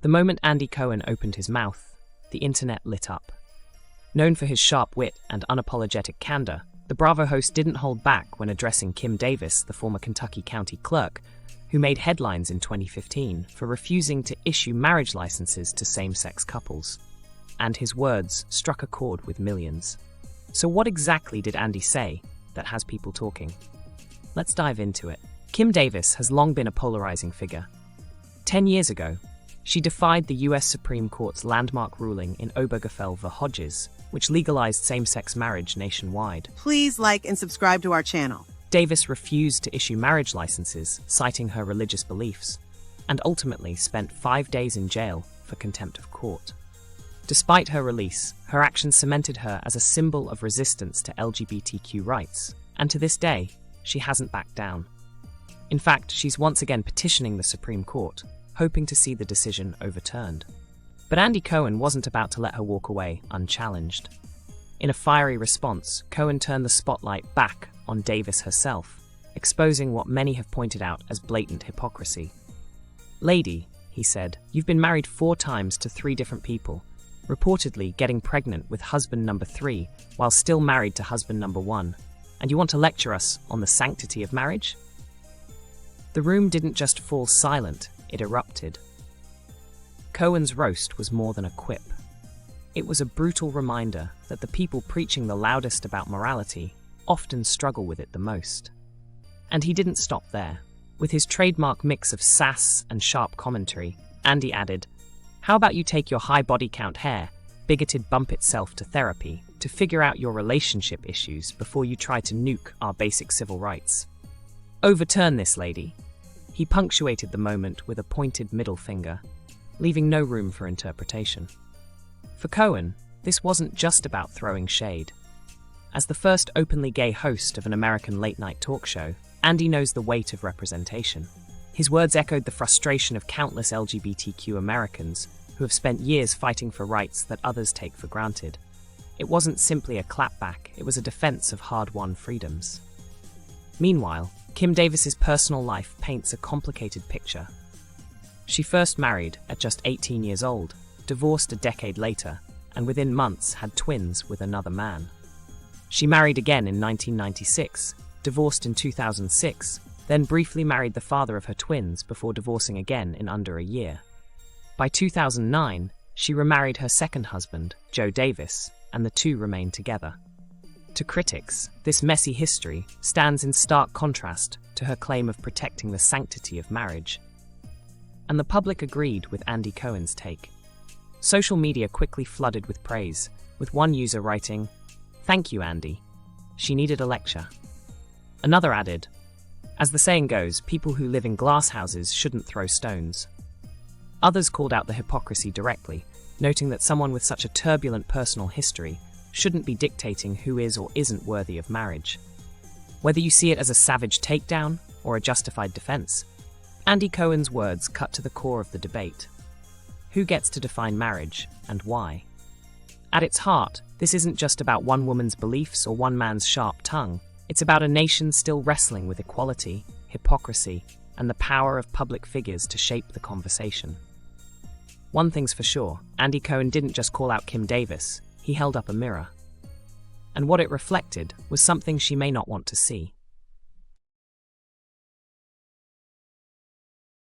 The moment Andy Cohen opened his mouth, the internet lit up. Known for his sharp wit and unapologetic candor, the Bravo host didn't hold back when addressing Kim Davis, the former Kentucky county clerk, who made headlines in 2015 for refusing to issue marriage licenses to same-sex couples. And his words struck a chord with millions. So what exactly did Andy say that has people talking? Let's dive into it. Kim Davis has long been a polarizing figure. 10 years ago, she defied the US Supreme Court's landmark ruling in Obergefell v. Hodges, which legalized same-sex marriage nationwide. Please like and subscribe to our channel. Davis refused to issue marriage licenses, citing her religious beliefs, and ultimately spent 5 days in jail for contempt of court. Despite her release, her actions cemented her as a symbol of resistance to LGBTQ rights, and to this day, she hasn't backed down. In fact, she's once again petitioning the Supreme Court, hoping to see the decision overturned. But Andy Cohen wasn't about to let her walk away unchallenged. In a fiery response, Cohen turned the spotlight back on Davis herself, exposing what many have pointed out as blatant hypocrisy. "Lady," he said, "you've been married 4 times to 3 different people, reportedly getting pregnant with husband number 3 while still married to husband number 1, and you want to lecture us on the sanctity of marriage?" The room didn't just fall silent, it erupted. Cohen's roast was more than a quip. It was a brutal reminder that the people preaching the loudest about morality often struggle with it the most. And he didn't stop there. With his trademark mix of sass and sharp commentary, Andy added, "How about you take your high body count hair, bigoted bump itself to therapy, to figure out your relationship issues before you try to nuke our basic civil rights? Overturn this, lady." He punctuated the moment with a pointed middle finger, leaving no room for interpretation. For Cohen, this wasn't just about throwing shade. As the first openly gay host of an American late-night talk show, Andy knows the weight of representation. His words echoed the frustration of countless LGBTQ Americans who have spent years fighting for rights that others take for granted. It wasn't simply a clapback, it was a defense of hard-won freedoms. Meanwhile, Kim Davis's personal life paints a complicated picture. She first married at just 18 years old, divorced a decade later, and within months had twins with another man. She married again in 1996, divorced in 2006, then briefly married the father of her twins before divorcing again in under a year. By 2009, she remarried her second husband, Joe Davis, and the two remained together. To critics, this messy history stands in stark contrast to her claim of protecting the sanctity of marriage. And the public agreed with Andy Cohen's take. Social media quickly flooded with praise, with one user writing, "Thank you, Andy. She needed a lecture." Another added, "As the saying goes, people who live in glass houses shouldn't throw stones." Others called out the hypocrisy directly, noting that someone with such a turbulent personal history shouldn't be dictating who is or isn't worthy of marriage. Whether you see it as a savage takedown or a justified defense, Andy Cohen's words cut to the core of the debate. Who gets to define marriage, and why? At its heart, this isn't just about one woman's beliefs or one man's sharp tongue. It's about a nation still wrestling with equality, hypocrisy, and the power of public figures to shape the conversation. One thing's for sure, Andy Cohen didn't just call out Kim Davis, he held up a mirror. And what it reflected was something she may not want to see.